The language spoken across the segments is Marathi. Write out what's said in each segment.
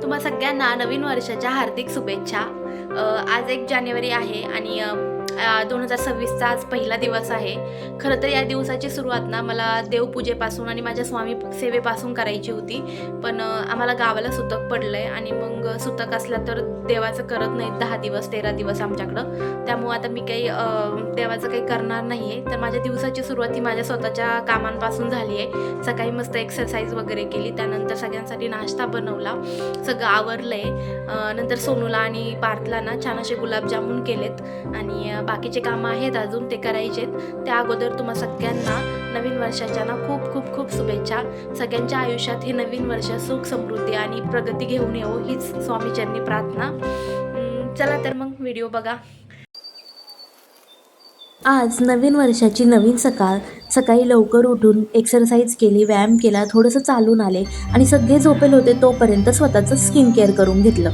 तुम्हा सगळ्यांना नवीन वर्षाच्या हार्दिक शुभेच्छा. आज 1 जानेवारी आहे आणि 2026चा आज पहिला दिवस आहे. खरं तर या दिवसाची सुरुवात ना मला देवपूजेपासून आणि माझ्या स्वामी सेवेपासून करायची होती. पण आम्हाला गावाला सुतक पडलंय आणि मग सुतक असलं तर देवाचं करत नाहीत 10 दिवस 13 दिवस आमच्याकडं. त्यामुळं आता मी काही देवाचं काही करणार नाही आहे. तर माझ्या दिवसाची सुरुवात ही माझ्या स्वतःच्या कामांपासून झाली आहे. सकाळी मस्त एक्सरसाइज वगैरे केली, त्यानंतर सगळ्यांसाठी नाश्ता बनवला, सगळं आवरलं आहे. नंतर सोनूला आणि पार्थला ना छान असे गुलाबजामुन केलेत आणि बाकीचे कामं आहेत अजून ते करायचे आहेत. त्या अगोदर तुम्हा सगळ्यांना नवीन वर्षाच्या ना खूप खूप खूप शुभेच्छा. सगळ्यांच्या आयुष्यात हे नवीन वर्ष सुख समृद्धी आणि प्रगती घेऊन येवो हीच स्वामीचरणी प्रार्थना. चला तर मग व्हिडिओ बघा. आज नवीन वर्षाची नवीन सकाळी लवकर उठून एक्सरसाइज केली, व्यायाम केला, थोडंसं चालून आले आणि सगळे झोपेल होते तोपर्यंत स्वतःचं स्किन केअर करून घेतलं.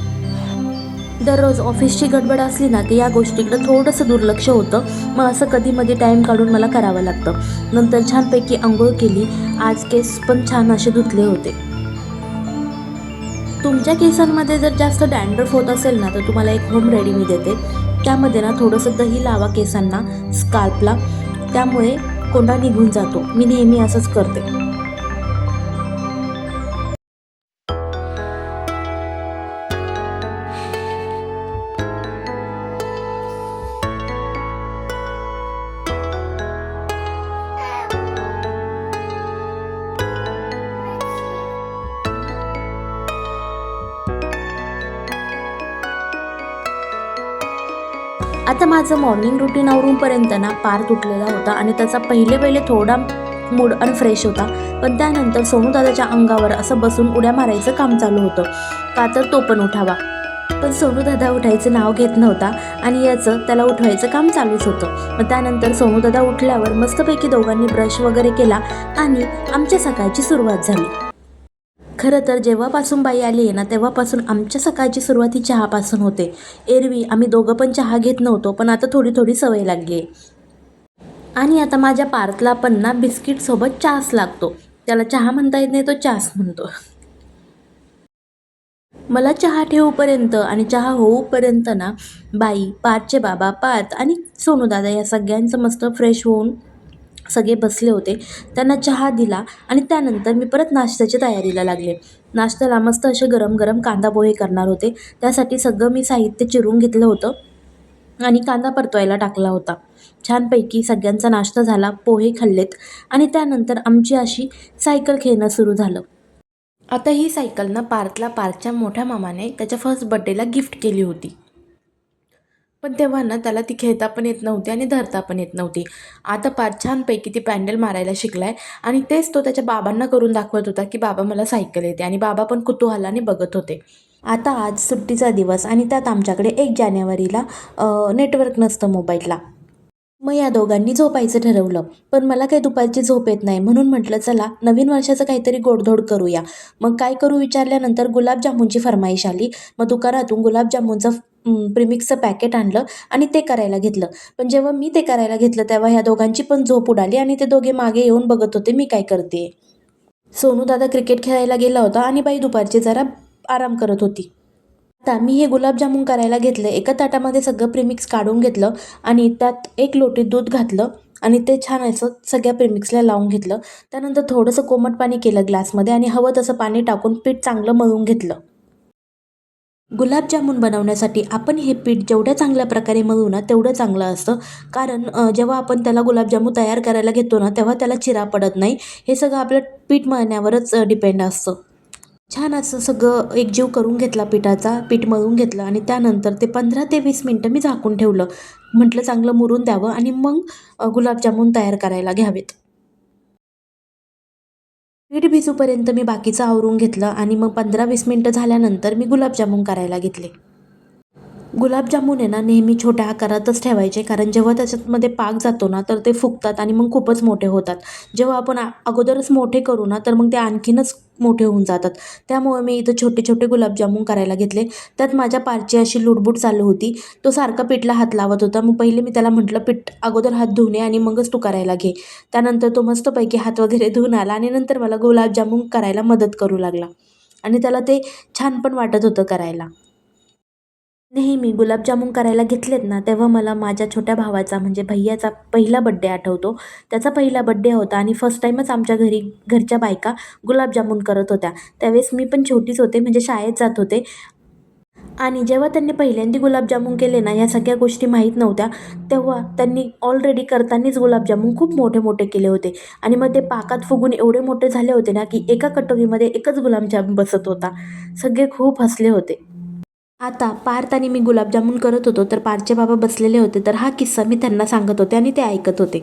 दररोज ऑफिसची गडबड असली ना की या गोष्टीकडं थोडंसं दुर्लक्ष होतं. मग असं कधीमध्ये टाईम काढून मला करावं लागतं. नंतर छानपैकी आंघोळ केली. आज केस पण छान असे धुतले होते. तुमच्या केसांमध्ये जर जास्त डॅन्ड्रफ होत असेल ना तर तुम्हाला एक होम रेडी मी देते. त्यामध्ये ना थोडंसं दही लावा केसांना, स्काल्पला, त्यामुळे कोंडा निघून जातो. मी नेहमी असंच करते. आता माझं मॉर्निंग रुटीन आवरूनपर्यंत ना पार्थ उठलेला होता आणि त्याचा पहिले थोडा मूड अनफ्रेश होता. पण त्यानंतर सोनूदादाच्या अंगावर असं बसून उड्या मारायचं काम चालू होतं, का तर तो पण उठावा. पण सोनूदादा उठायचं नाव घेत नव्हता आणि याचं त्याला उठवायचं काम चालूच होतं. मग त्यानंतर सोनूदादा उठल्यावर मस्तपैकी दोघांनी ब्रश वगैरे केला आणि आमच्या सकाळची सुरुवात झाली. खरं तर जेव्हापासून बाई आली आहे ना तेव्हापासून आमच्या सकाळची सुरुवात ही चहापासून होते. एरवी आम्ही दोघं पण चहा घेत नव्हतो, पण आता थोडी थोडी सवय लागली आहे. आणि आता माझ्या पार्थला पण ना बिस्किटसोबत चहाच लागतो. त्याला चहा म्हणता येत नाही, तो चहाच म्हणतो. मला चहा ठेवूपर्यंत आणि चहा होऊपर्यंत ना बाई, पार्थचे बाबा, पार्थ आणि सोनूदादा या सगळ्यांचं मस्त फ्रेश होऊन सगळे बसले होते. त्यांना चहा दिला आणि त्यानंतर मी परत नाश्त्याच्या तयारीला लागले. नाश्त्याला मस्त असे गरम गरम कांदा पोहे करणार होते. त्यासाठी सगळं मी साहित्य चिरून घेतलं होतं आणि कांदा परतवायला टाकला होता. छानपैकी सगळ्यांचा नाश्ता झाला, पोहे खाल्लेत आणि त्यानंतर आमची अशी सायकल खेळणं सुरू झालं. आता ही सायकल ना पार्थला पार्थच्या मोठ्या मामाने त्याच्या फर्स्ट बड्डेला गिफ्ट केली होती. पण तेव्हा ना त्याला ती खेळता पण येत नव्हती आणि धरता पण येत नव्हती. आता पार्थ छानपैकी ती पॅन्डल मारायला शिकलाय आणि तेच तो त्याच्या बाबांना करून दाखवत होता की बाबा मला सायकल येते आणि बाबा पण कुतूहलाने बघत होते. आता आज सुट्टीचा दिवस आणि त्यात आमच्याकडे 1 जानेवारीला नेटवर्क नसतं मोबाईलला. मग या दोघांनी झोपायचं ठरवलं. पण मला काही दुपारची झोप येत नाही, म्हणून म्हटलं चला नवीन वर्षाचं काहीतरी गोडधोड करूया. मग काय करू विचारल्यानंतर गुलाबजामुनची फरमाईश आली. मग दुकानातून गुलाबजामुनचं प्रिमिक्सचं पॅकेट आणलं आणि ते करायला घेतलं. पण जेव्हा मी ते करायला घेतलं तेव्हा ह्या दोघांची पण झोप उडाली आणि ते दोघे मागे येऊन बघत होते मी काय करते. सोनूदादा क्रिकेट खेळायला गेला होता आणि बाई दुपारची जरा आराम करत होती. आता मी हे गुलाबजामुन करायला घेतले. एका ताटामध्ये सगळं प्रिमिक्स काढून घेतलं आणि त्यात 1 लोटी दूध घातलं आणि ते छान असं सगळ्या प्रिमिक्सला लावून घेतलं. त्यानंतर थोडंसं कोमट पाणी केलं ग्लासमध्ये आणि हवं तसं पाणी टाकून पीठ चांगलं मळून घेतलं. गुलाबजामुन बनवण्यासाठी आपण हे पीठ जेवढ्या चांगल्या प्रकारे मळू ना तेवढं चांगलं असतं. कारण जेव्हा आपण त्याला गुलाबजामुन तयार करायला घेतो ना तेव्हा त्याला चिरा पडत नाही. हे सगळं आपलं पीठ मळण्यावरच डिपेंड असतं. छान असं सगळं एकजीव करून घेतला पिठाचा, पीठ मळून घेतलं आणि त्यानंतर ते 15 ते 20 मिनटं मी झाकून ठेवलं. म्हटलं चांगलं मुरून द्यावं आणि मग गुलाबजामुन तयार करायला घ्यावेत. पीठ भिजूपर्यंत मी बाकीचं आवरून घेतलं आणि मग 15-20 मिनटं झाल्यानंतर मी गुलाबजामुन करायला घेतले. गुलाबजामुन आहे ना नेहमी छोट्या आकारातच ठेवायचे, कारण जेव्हा त्याच्यामध्ये पाक जातो ना तर ते फुगतात आणि मग खूपच मोठे होतात. जेव्हा आपण अगोदरच मोठे करू ना तर मग ते आणखीनच मोठे होऊन जातात. त्यामुळे मी इथं छोटे छोटे गुलाबजामुन करायला घेतले. त्यात माझ्या पारची अशी लुडबुड चालू होती. तो सारखा पीठला हात लावत होता. मग पहिले मी त्याला म्हटलं पीठ अगोदर हात धुवून ये आणि मगच तू करायला घे. त्यानंतर तो मस्तपैकी हात वगैरे धुवून आला आणि नंतर मला गुलाबजामुन करायला मदत करू लागला. आणि त्याला ते छान पण वाटत होतं करायला. नेहमी गुलाबजामुन करायला घेतलेत ना, तेव्हा मला माझ्या छोट्या भावाचा म्हणजे भैय्याचा पहिला बड्डे आठवतो. त्याचा पहिला बड्डे होता आणि फर्स्ट टाईमच आमच्या घरी घरच्या बायका गुलाबजामुन करत होत्या. त्यावेळेस मी पण छोटीच होते, म्हणजे शाळेत जात होते. आणि जेव्हा त्यांनी पहिल्यांदा गुलाबजामुन केले ना, या सगळ्या गोष्टी माहीत नव्हत्या. तेव्हा त्यांनी ऑलरेडी करतानाच गुलाबजामुन खूप मोठे-मोठे केले होते आणि मग ते पाकात फुगून एवढे मोठे झाले होते ना, की एका कटोरीमध्ये एकच गुलाबजाम बसत होता. सगळे खूप हसले होते. आता पार्थ आणि मी गुलाबजामुन करत होतो, तर पार्थचे बाबा बसलेले होते. तर हा किस्सा मी त्यांना सांगत होते आणि ते ऐकत होते.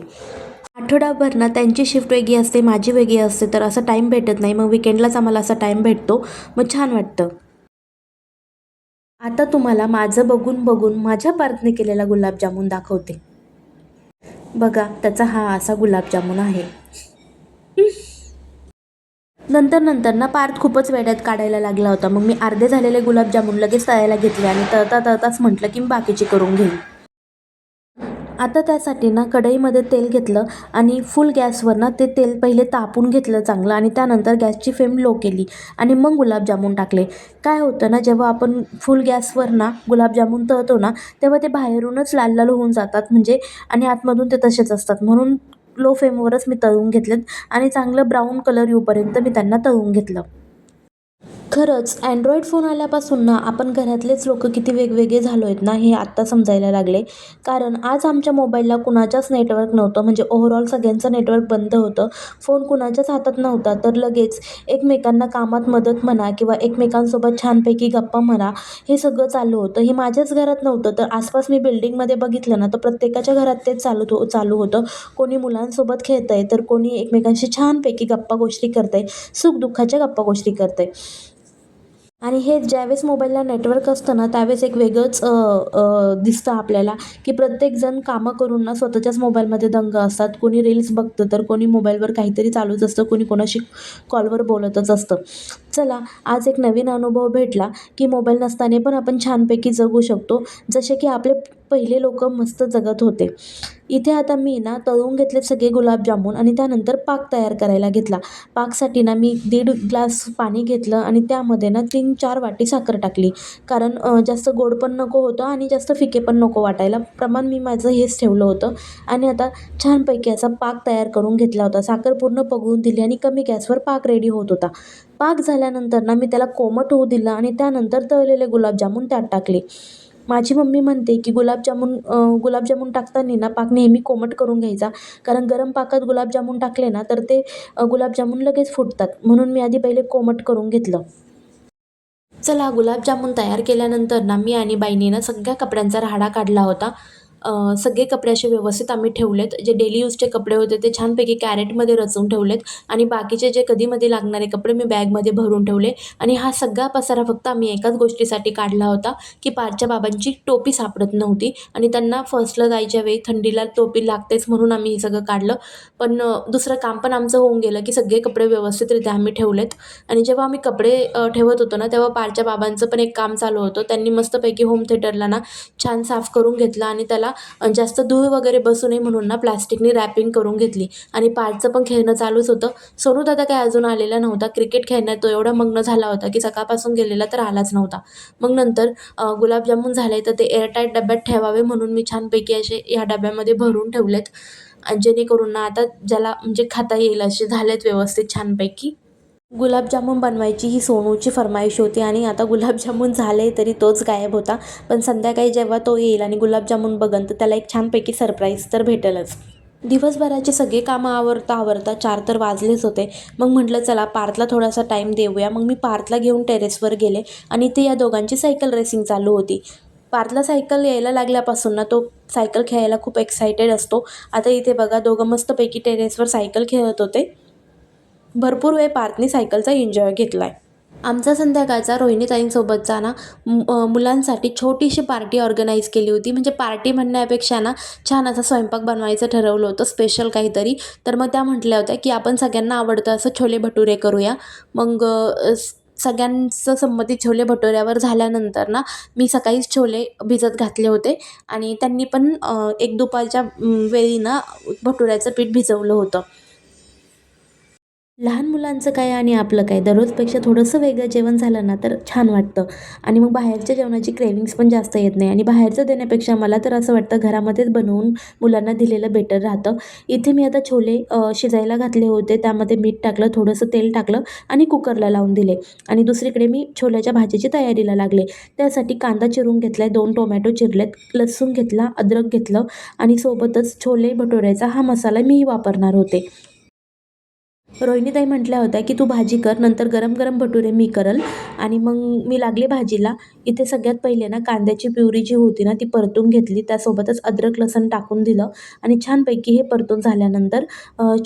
आठवडाभर ना त्यांची शिफ्ट वेगळी असते, माझी वेगळी असते, तर असा टाईम भेटत नाही. मग वीकेंडलाच आम्हाला असा टाईम भेटतो. मग छान वाटतं. आता तुम्हाला माझं बघून बघून माझ्या पार्थने केलेला गुलाबजामुन दाखवते. बघा, त्याचा हा असा गुलाबजामुन आहे. नंतर ना पार्थ खूपच वेड्यात काढायला लागला होता. मग मी अर्धे झालेले गुलाबजामुन लगेच तळायला घेतले आणि तळताच म्हटलं की मी बाकीची करून घेईन. आता त्यासाठी ना कढईमध्ये तेल घेतलं आणि फुल गॅसवर ना ते तेल पहिले तापून घेतलं चांगलं आणि त्यानंतर गॅसची फ्लेम लो केली आणि मग गुलाबजामुन टाकले. काय होतं ना, जेव्हा आपण फुल गॅसवर ना गुलाबजामुन तळतो ना, तेव्हा ते बाहेरूनच लाल लाल होऊन जातात, म्हणजे आणि आतमधून ते तसेच असतात. म्हणून लो फ्लेमवरच मी तळून घेतलेत आणि चांगलं ब्राऊन कलर येऊपर्यंत मी त्यांना तळून घेतलं. खरंच अँड्रॉईड फोन आल्यापासून ना आपण घरातलेच लोक किती वेगवेगळे झालो आहेत ना, हे आत्ता समजायला लागले. कारण आज आमच्या मोबाईलला कुणाच्याच नेटवर्क नव्हतं, म्हणजे ओव्हरऑल सगळ्यांचं नेटवर्क बंद होतं. फोन कुणाच्याच हातात नव्हता, तर लगेच एकमेकांना कामात मदत म्हणा किंवा एकमेकांसोबत छानपैकी गप्पा म्हणा, हे सगळं चालू होतं. हे माझ्याच घरात नव्हतं, तर आसपास मी बिल्डिंगमध्ये बघितलं ना, तर प्रत्येकाच्या घरात तेच चालू होतं. कोणी मुलांसोबत खेळतंय, तर कोणी एकमेकांशी छानपैकी गप्पा गोष्टी करतंय, सुखदुःखाच्या गप्पा गोष्टी करतंय. आणि हे ज्यावेळेस मोबाईलला नेटवर्क असतं ना, त्यावेळेस एक वेगळंच दिसतं आपल्याला, की प्रत्येकजण कामं करून ना स्वतःच्याच मोबाईलमध्ये दंग असतात. कोणी रील्स बघतं, तर कोणी मोबाईलवर काहीतरी चालूच असतं, कोणी कोणाशी कॉलवर बोलतच असतं. चला, आज एक नवीन अनुभव भेटला, की मोबाईल नसताना पण आपण छानपैकी जगू शकतो, जसे की आपले पहिले लोकं मस्त जगत होते. इथे आता मी ना तळून घेतले सगळे गुलाबजामुन आणि त्यानंतर पाक तयार करायला घेतला. पाकसाठी ना मी 1.5 ग्लास पाणी घेतलं आणि त्यामध्ये ना 3-4 वाटी साखर टाकली. कारण जास्त गोड पण नको होतं आणि जास्त फिके पण नको वाटायला. प्रमाण मी माझं हेच ठेवलं होतं आणि आता छानपैकी असा पाक तयार करून घेतला होता. साखर पूर्ण पगळून दिली आणि कमी गॅसवर पाक रेडी होत होता. पाक झाल्यानंतर ना मी त्याला कोमट होऊ दिलं आणि त्यानंतर तळलेले गुलाबजामुन त्यात टाकले. माझी मम्मी म्हणते की गुलाबजामुन टाकताना ना पाक नेहमी कोमट करून घ्यायचा. कारण गरम पाकात गुलाबजामुन टाकले ना, तर ते गुलाबजामुन लगेच फुटतात. म्हणून मी आधी पहिले कोमट करून घेतलं. चला, गुलाबजामुन तयार केल्यानंतर ना मी आणि बाईंनी ना सगळ्या कपड्यांचा राहाडा काढला होता. सगळे कपडे असे व्यवस्थित आम्ही ठेवलेत. जे डेली यूजचे कपडे होते ते छानपैकी कॅरेटमध्ये रचून ठेवलेत आणि बाकीचे जे कधीमध्ये लागणारे कपडे मी बॅगमध्ये भरून ठेवले आणि हा सगळा पसारा फक्त आम्ही एकाच गोष्टीसाठी काढला होता, की पार्थच्या बाबांची टोपी सापडत नव्हती आणि त्यांना फर्स्टला जायच्या वेळी थंडीला टोपी लागतेच, म्हणून आम्ही हे सगळं काढलं. पण दुसरं काम पण आमचं होऊन गेलं, की सगळे कपडे व्यवस्थितरित्या आम्ही ठेवलेत. आणि जेव्हा आम्ही कपडे ठेवत होतो ना, तेव्हा पार्थच्या बाबांचं पण एक काम चालू होतं. त्यांनी मस्तपैकी होम थिएटरला ना छान साफ करून घेतलं आणि त्याला जास्त धूळ वगैरे बसू नये म्हणून ना प्लास्टिकनी रॅपिंग करून घेतली. आणि पार्थचं पण खेळणं चालूच होतं. सोनू दादा काय अजून आलेला नव्हता. क्रिकेट खेळण्यात तो एवढा मग्न झाला होता, की सकाळपासून गेलेला तर आलाच नव्हता. मग नंतर गुलाबजामुन झाले, तर ते एअरटाईट डब्यात ठेवावे म्हणून मी छानपैकी असे ह्या डब्यामध्ये भरून ठेवलेत. जेणेकरून ना आता ज्याला म्हणजे खाता येईल असे झालेत व्यवस्थित छानपैकी. गुलाबजामुन बनवायची ही सोनूची फर्माईश होती आणि आता गुलाबजामुन झाले तरी तोच गायब होता. पण संध्याकाळी जेव्हा तो येईल आणि गुलाबजामुन बघेल, तर त्याला एक छानपैकी सरप्राईज तर भेटेलच. दिवसभराची सगळी कामं आवरता 4 तर वाजलेच होते. मग म्हटलं चला पार्थला थोडासा टाईम देऊया. मग मी पार्थला घेऊन टेरेसवर गेले आणि इथे या दोघांची सायकल रेसिंग चालू होती. पार्थला सायकल यायला लागल्यापासून ना तो सायकल खेळायला खूप एक्सायटेड असतो. आता इथे बघा, दोघं मस्तपैकी टेरेसवर सायकल खेळत होते. भरपूर वेळ पार्थनी सायकलचा एन्जॉय घेतला आहे. आमचा संध्याकाळचा रोहिणीताईंसोबतचा ना मुलांसाठी छोटीशी पार्टी ऑर्गनाईज केली होती. म्हणजे पार्टी म्हणण्यापेक्षा ना छान असा स्वयंपाक बनवायचं ठरवलं होतं, स्पेशल काहीतरी. तर मग त्या म्हटल्या होत्या की आपण सगळ्यांना आवडतं असं छोले भटुरे करूया. मग सगळ्यांचं संमती छोले भटुऱ्यावर झाल्यानंतर ना मी सकाळीच छोले भिजत घातले होते आणि त्यांनी पण एक दुपारच्या वेळी ना भटुऱ्याचं पीठ भिजवलं होतं. लहान मुलांचं काय आणि आपलं काय, दररोजपेक्षा थोडंसं वेगळं जेवण झालं ना तर छान वाटतं आणि मग बाहेरच्या जेवणाची क्रेविंग्स पण जास्त येत नाही आणि बाहेरचं देण्यापेक्षा मला तर असं वाटतं घरामध्येच बनवून मुलांना दिलेलं बेटर राहतं. इथे मी आता छोले शिजायला घातले होते. त्यामध्ये मीठ टाकलं, थोडंसं तेल टाकलं आणि कुकरला लावून दिले आणि दुसरीकडे मी छोल्याच्या भाजीची तयारीला लागले. त्यासाठी कांदा चिरून घेतलाय, 2 टोमॅटो चिरलेत, लसूण घेतला, अद्रक घेतलं आणि सोबतच छोले भटुऱ्याचा हा मसाला मीही वापरणार होते. रोहिणीताई म्हटल्या होत्या, की "तू भाजी कर, नंतर गरम-गरम भटुरे मी करल." आणि मग मी लागले भाजीला. इथे सगळ्यात पहिले ना कांद्याची प्युरी जी होती ना ती परतून घेतली. त्यासोबतच अद्रक, लसूण टाकून दिलं आणि छानपैकी हे परतून झाल्यानंतर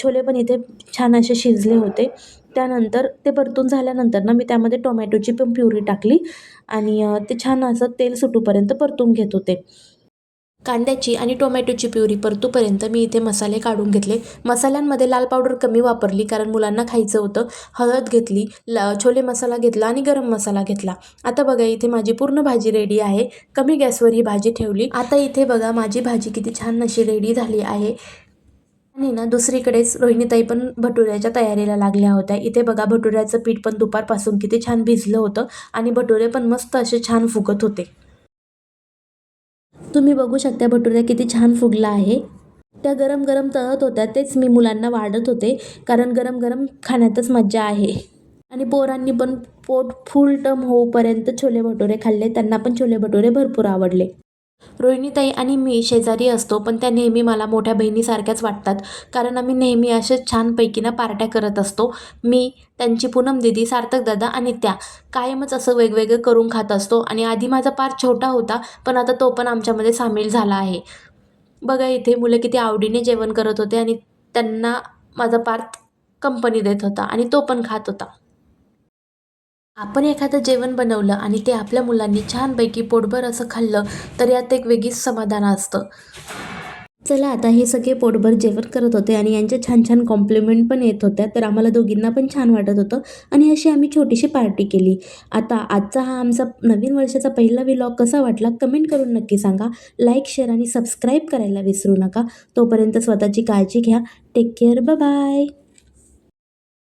छोले पण इथे छान असे शिजले होते. त्यानंतर ते परतून झाल्यानंतर ना मी त्यामध्ये टोमॅटोची पण प्युरी टाकली आणि ते छान असं तेल सुटूपर्यंत परतून घेत होते. कांद्याची आणि टोमॅटोची प्युरी परतूपर्यंत मी इथे मसाले काढून घेतले. मसाल्यांमध्ये लाल पावडर कमी वापरली कारण मुलांना खायचं होतं. हळद घेतली, छोले मसाला घेतला आणि गरम मसाला घेतला. आता बघा इथे माझी पूर्ण भाजी रेडी आहे. कमी गॅसवर ही भाजी ठेवली. आता इथे बघा माझी भाजी किती छान अशी रेडी झाली आहे. आणि ना दुसरीकडेच रोहिणीताई पण भटुऱ्याच्या तयारीला लागल्या होत्या. इथे बघा भटुऱ्याचं पीठ पण दुपारपासून किती छान भिजलं होतं आणि भटुरे पण मस्त असे छान फुगत होते. तुम्ही बघू शकता भटुऱ्या किती छान फुगला आहे. त्या गरम-गरम तळत होत्या. तेच मी मुलांना वाढत होते. कारण गरम-गरम खाण्यातच मज्जा आहे. आणि पोरांनी पण पोट फुल टर्म होईपर्यंत छोले भटुरे खाल्ले. त्यांना पण छोले भटुरे भरपूर आवडले. रोहिणीताई आणि मी शेजारी असतो, पण त्या नेहमी मला मोठ्या बहिणीसारख्याच वाटतात. कारण आम्ही नेहमी असेच छानपैकी ना पार्ट्या करत असतो. मी, त्यांची पूनम दीदी, सार्थक दादा आणि त्या कायमच असं वेगवेगळं करून खात असतो आणि आधी माझा पार्ट छोटा होता, पण आता तो पण आमच्यामध्ये सामील झाला आहे. बघा इथे मुलं किती आवडीने जेवण करत होते आणि त्यांना माझा पार्थ कंपनी देत होता आणि तो पण खात होता. आपण एखादं जेवण बनवलं आणि ते आपल्या मुलांनी छानपैकी पोटभर असं खाल्लं तर यात एक वेगळीच समाधान असतं. चला आता हे सगळे पोटभर जेवण करत होते आणि यांच्या छान छान कॉम्प्लिमेंट पण येत होत्या, तर आम्हाला दोघींना पण छान वाटत होतं आणि अशी आम्ही छोटीशी पार्टी केली. आता आजचा हा आमचा नवीन वर्षाचा पहिला व्लॉग कसा वाटला कमेंट करून नक्की सांगा. लाईक, शेअर आणि सबस्क्राईब करायला विसरू नका. तोपर्यंत स्वतःची काळजी घ्या. Take care. Bye bye.